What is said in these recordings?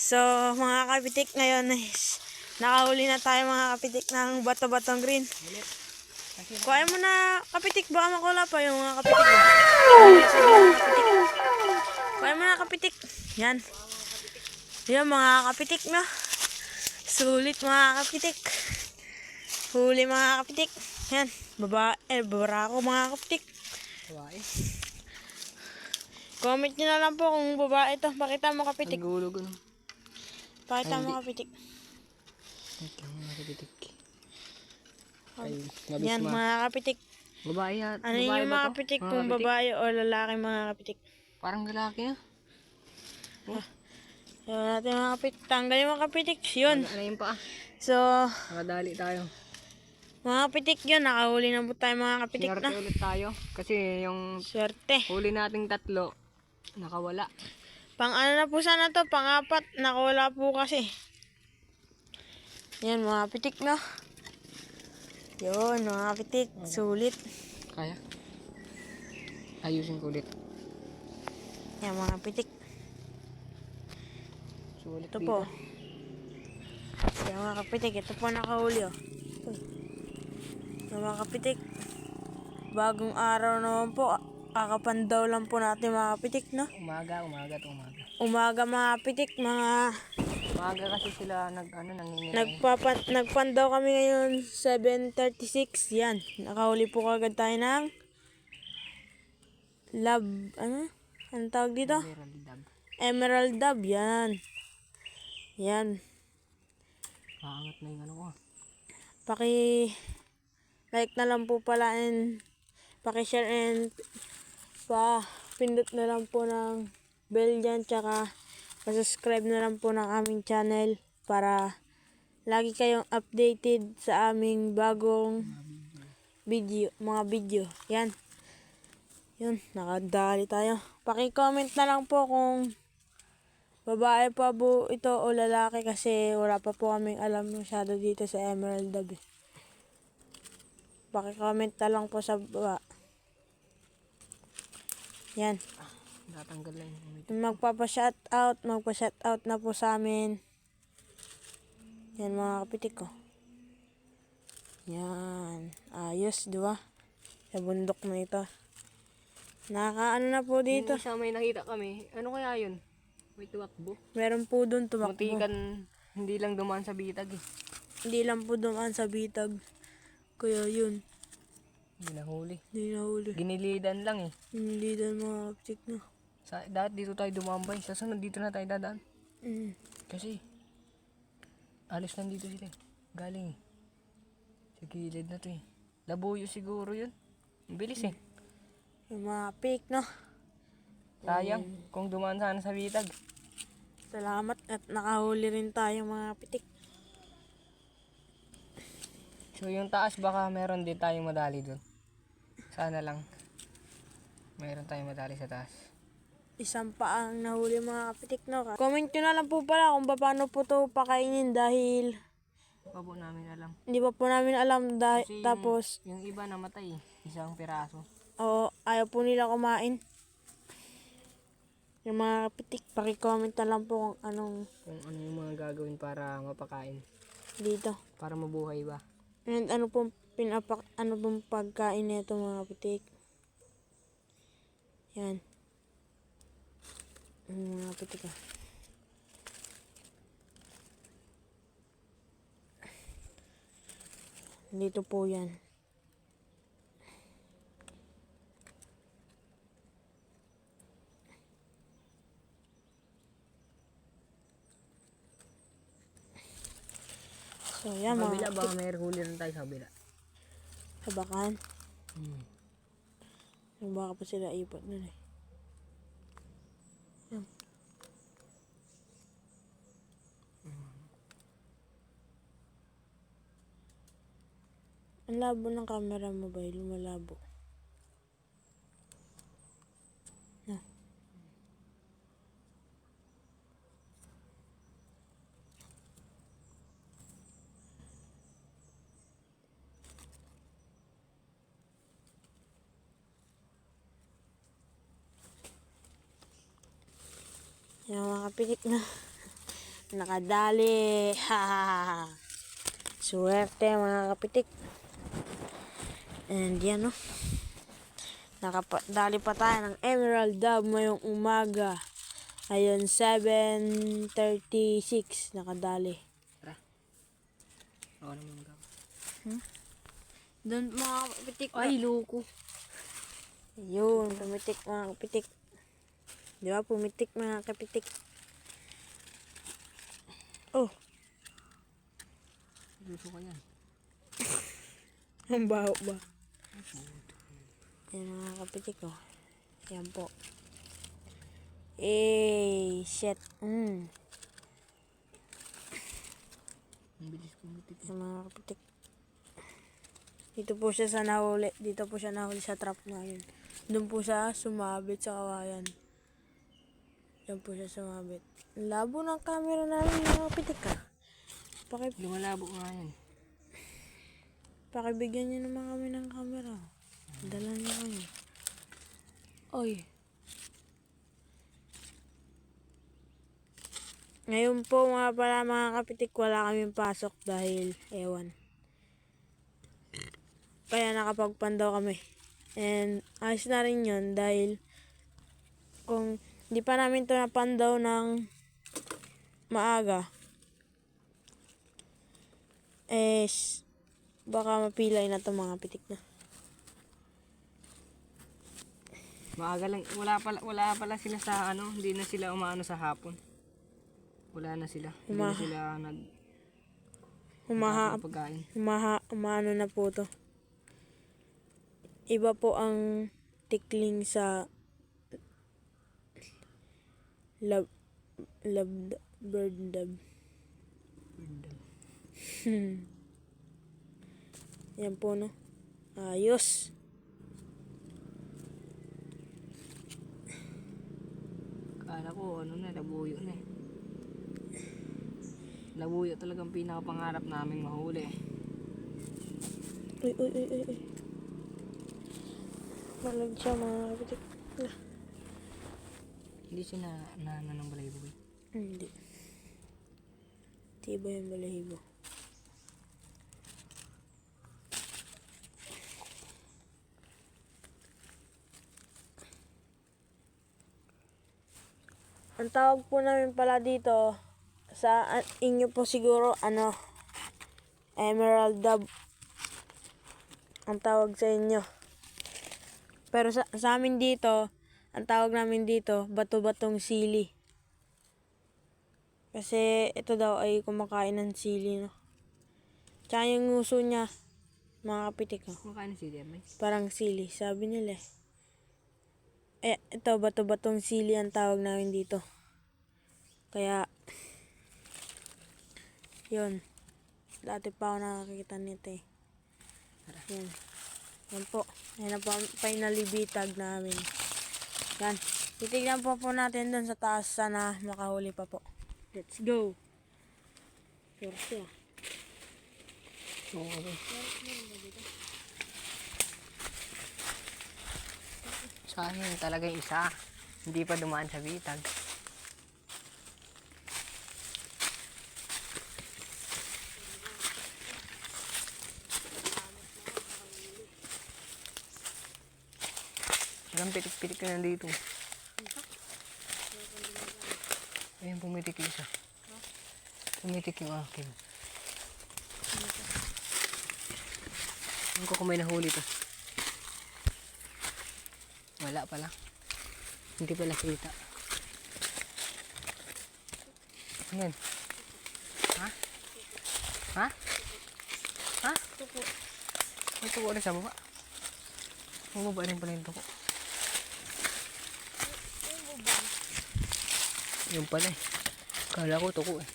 So, mga kapitik, ngayon is nakahuli na tayo mga kapitik ng bato-batong green. Kuhain mo na kapitik, baka makula pa yung mga kapitik. Kuhain mo na kapitik. Yan. Yan mga kapitik na. Sulit mga kapitik. Huli mga kapitik. Yan. Barako mga kapitik. Babae. Comment nyo na lang po kung babae ito. Pakita mo kapitik. Ang gulog ano. Pakita mo kapitik. Okay, mga kapitik. Ay, labis Yan mga kapitik. Babae yan. Ano yung mga kapitik kung babae o lalaki mga kapitik? Parang lalaki ah. Yan natin mga kapitik. Tanggalin mga kapitik. Yun. Ano yun pa ah. So, Nakadali tayo. mga kapitik yun. Nakahuli na po tayo mga kapitik Sinarte na. ulit tayo. Kasi yung Swerte. huli nating tatlo, nakawala. Pang ano na po sana to? Pang-apat. Nakawala po kasi. Yan mga kapitik na. Yun mga kapitik. Sulit. Kaya? Ayusin ko ulit. Yan mga kapitik. Sulit Ito po. Yan mga kapitik. Ito po nakahuli oh. Yan mga kapitik. Bagong araw naman po. Kakapandaw lang po natin mga kapitik no? Umaga. Umaga mga kapitik. Umaga kasi sila nanginginig. Nagpandaw kami ngayon 7:36. Yan. Nakahuli po kagad tayo ng Anong tawag dito? Emerald dab. Yan. Yan. Kaangat na yung ano ko. Like na lang po pala and paki-share and pindot na lang po ng bell dyan tsaka pa-subscribe na lang po ng aming channel para lagi kayong updated sa aming bagong mga video. Yan. Yun, nakadali tayo. Paki-comment na lang po kung babae pa po ito o lalaki kasi wala pa po kaming alam masyado dito sa Emerald Dab. Paki-comment na lang po sa baba. Yan. Natanggal lang yung Magpa-shoutout na po sa amin. Yan mga kapitik ko. Yan. Ayos, di ba? Sa bundok na ito. Nakakaano na po dito. Yung isa may nakita kami. Ano kaya yun? May tumakbo. Meron po doon tumakbo. Muntikan, hindi lang dumaan sa bitag eh. Hindi lang po dumaan sa bitag. Kaya yun. Hindi nahuli. Hindi nahuli. Ginilidan lang eh. Hindi din mga kapitik na. Dahil dito tayo dumambay. Sa sunod dito na tayo dadaan. Kasi alis nandito sila eh. Galing eh. Sa gilid na to eh. Labuyo siguro yun. Ang bilis eh. Yung mga pik, no? Sayang kung dumaan sana sa bitag. Salamat at nakahuli rin tayo mga pitik. So yung taas baka meron din tayong madali dun. Sana lang. Meron tayong madali sa taas. Isang pa ang nahuli mga kapitik, no? Comment nyo na lang po pala kung paano po ito pakainin dahil Pa po namin alam. hindi pa po namin alam Kasi tapos yung iba namatay eh. Isang piraso. ayaw po nila kumain. Yung mga kapitik, paki-comment na lang po kung Kung ano yung mga gagawin para mapakain. dito. Para mabuhay ba? And ano pong pagkain nito mga kapitik. Yan. Mga kapitik ah. Dito po yan. So yan Sa mga kabila baka kapitik. may huli rin tayo sa kabila. Sa bakan. Baka pa sila ipot nun eh. Yan. Ang labo ng camera mo ba? Lumalabo. No. Yan mga kapitik na. Nakadali. Ha. Swerte mga kapitik. And yan no. Nakadali pa tayo ng Emerald Dove ngayong umaga. Ayun, 7:36 nakadali. Tara. Ako naman mag Doon mga kapitik. Ay, loko. Ayun, pumitik mga kapitik. Di ba? Pumitik mga kapitik. Oh, Gusto ko yan. ang baho ba? Yan mga kapitik oh. Yan po. Shit. Ang bilis pumitik. Yan mga kapitik. Dito po siya sa nahuli. Dito po siya nahuli sa trap na yun. Doon po siya sumabit sa kawayan. Doon po siya sumabit. Ang labo ng camera namin mga kapitik ah. Lumalabo nga yan. Pakibigyan niyo naman kami ng camera. Dala niyo kami. Oy. Ngayon po mga pala mga kapitik, wala kaming pasok dahil ewan. Kaya nakapagpandaw kami. And ayos na rin yun dahil kung di pa namin to napandaw ng maaga, baka mapilay na to mga pitik na. Maaga lang. Wala pala sila sa ano. Hindi na sila umaano sa hapon. Wala na sila. Hindi na sila pagkain. Umano na po to. Iba po ang tikling sa bird dove. Yan po no. Ayos. Kala ko ano na, labuyo na eh. Labuyo talagang pinakapangarap naming mahuli. Uy. Malag siya mga kapitik. Hindi siya na ng balaybo. Hindi. Tiba yung balahibo. Ang tawag po namin pala dito sa inyo po siguro Emerald Dove ang tawag sa inyo. Pero sa amin dito, ang tawag namin dito, bato-batong sili. Kasi ito daw ay kumakain ng sili, no? Tsaka yung nguso niya, mga kapitik, no? Kumakain si Demay. Parang sili, sabi nila eh. Ito, bato-batong sili ang tawag namin dito. Kaya, yun. Dati pa ako nakakita nito eh. Yan. Yan po. Yan na po ang finally bitag namin. Yan. Titignan po natin dun sa taas. Sana makahuli pa po. Let's go. Sorte ah. Okay. Sa akin talaga yung isa. Hindi pa dumaan sa bitag. Hanggang pitik-pitik na nandito. Ayun, pumitik yung isa. Pumitik yung akin. Ano ko kung may nahuli to? Wala pala. Hindi pala kita. Ano yan? Ha? Ha? Ha? Tuko. May tuko rin sa baba. Ang baba rin pala yung tuko. Yung pala eh. Kala ko tuko eh.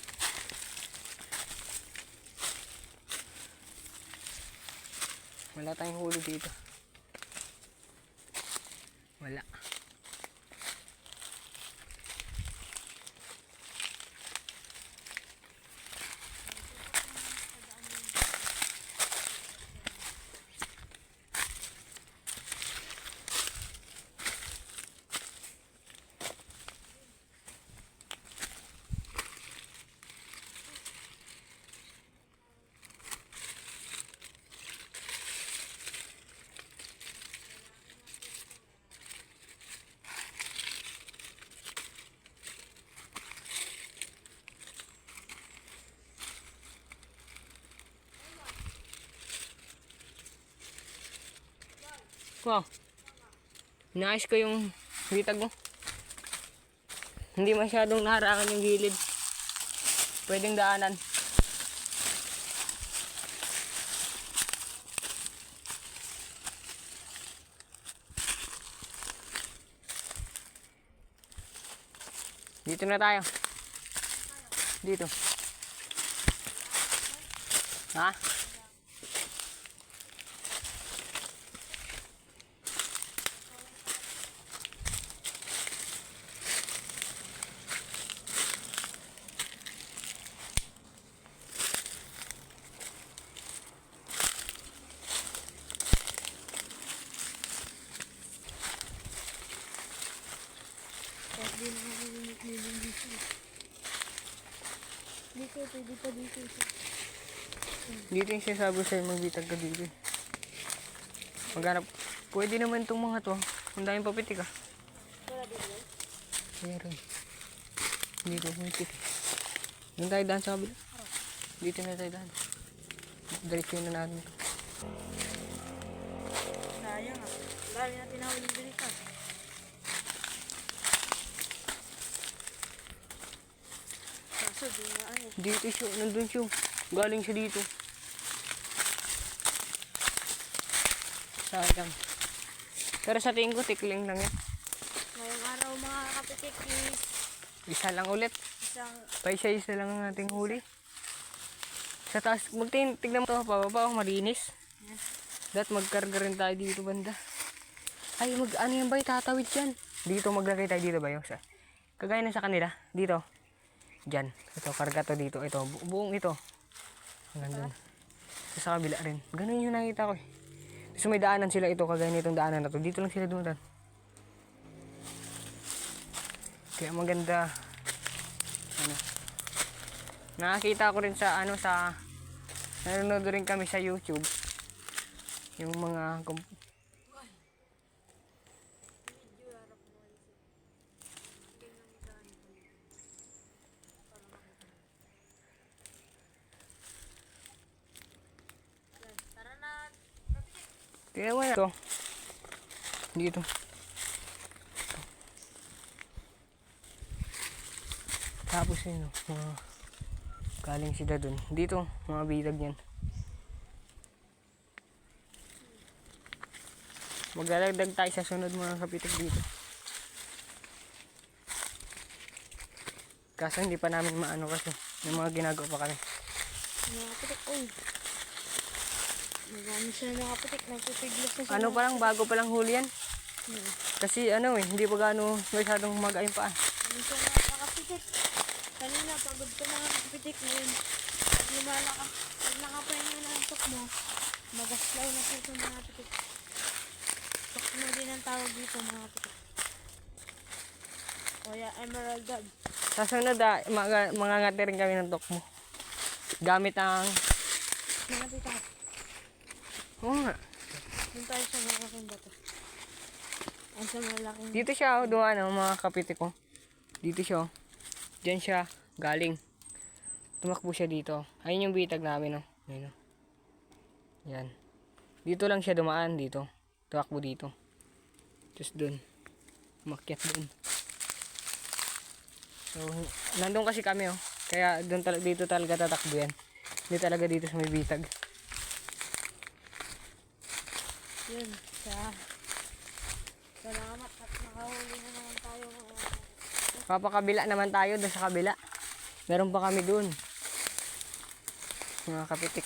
Wala tayong huli dito. Wala. Wow. Inaayos ko yung bitag mo. Hindi masyadong naharangan yung gilid. Pwedeng daanan. Dito na tayo. Dito. Ha? Kahit di na ako nilinig dito. Dito, pwede pa dito. Dito yung sinasabi sa'yo, magbitag ka dito. Maghanap. Pwede naman itong mga to. Ang daming papitik ah. Wala dito. Meron. Dito, papitik. Doon tayo daan sa kabila. Dito na tayo daan. Diretso na natin ito. Sayang ah. Dahil na tinawag yung dito. Kaso di na ano. Dito siya, nandun siya. Galing siya dito. Sayang. Pero sa tingin ko, tikling lang yan. Ngayong araw mga kapitik is Isa lang ulit. isang Pa-isa-isa lang ang ating huli. Sa taas, tignan mo ito, pababa, malinis. Dapat magkarga rin tayo dito banda. Ay, ano yan ba? Tatawid dyan. Dito, maglagay tayo dito ba yung sa? Kagaya na sa kanila. Dito. Dyan. Ito, karga to dito. Ito, buong ito. Hanggang dun. Sa kabila rin. Ganun yung nakita ko eh. Tapos may daanan sila ito, kagaya nitong daanan na to. Dito lang sila dumuntan. Kaya maganda. Ano. Nakakita ko rin sa nanonood rin kami sa YouTube. Yung mga tara na. tingnan mo na ito. Dito. Tapos yun, mga galing sila dun. Dito, mga bitag yan. Maglalagdag tayo sa sunod mga kapitik dito. Kaso hindi pa namin maano kasi. Yung mga ginagawa pa kami. Mga kapitik, uy. Marami sila mga kapitik. Nagpipiglas na sila. Ano pa lang, bago pa lang huli yan. Kasi hindi pa gaano masyadong mag-ayun pa. Ano sila mga kapitik. Kanina, pagod ka mga kapitik. Ngayon, pag lumalaka, pag nakapahinga na ang tok mo, magaslaw na sila sa mga kapitik. Tok mo din ang tawag dito mga kapitik. O ya, emerald dab. Sa sunod mangangati rin kami ng mo. Gamit ang... Mga kapitik. Oo nga. Doon tayo sa malaking bato. Ang sa malaking... Dito siya, doon mga kapitik ko. Dito siya, oh. Diyan siya, galing. Tumakbo siya dito. Ayun yung bitag namin, oh. Ayun, oh. Yan. Dito lang siya dumaan, dito. Tumakbo dito. Just dun. Umakyat dun. So, nandun kasi kami, oh. Kaya dito talaga tatakbo yan. Hindi talaga dito sa may bitag. Yun, salamat at nakahuli na naman tayo. Papakabila naman tayo doon sa kabila. Meron pa kami doon. Mga kapitik.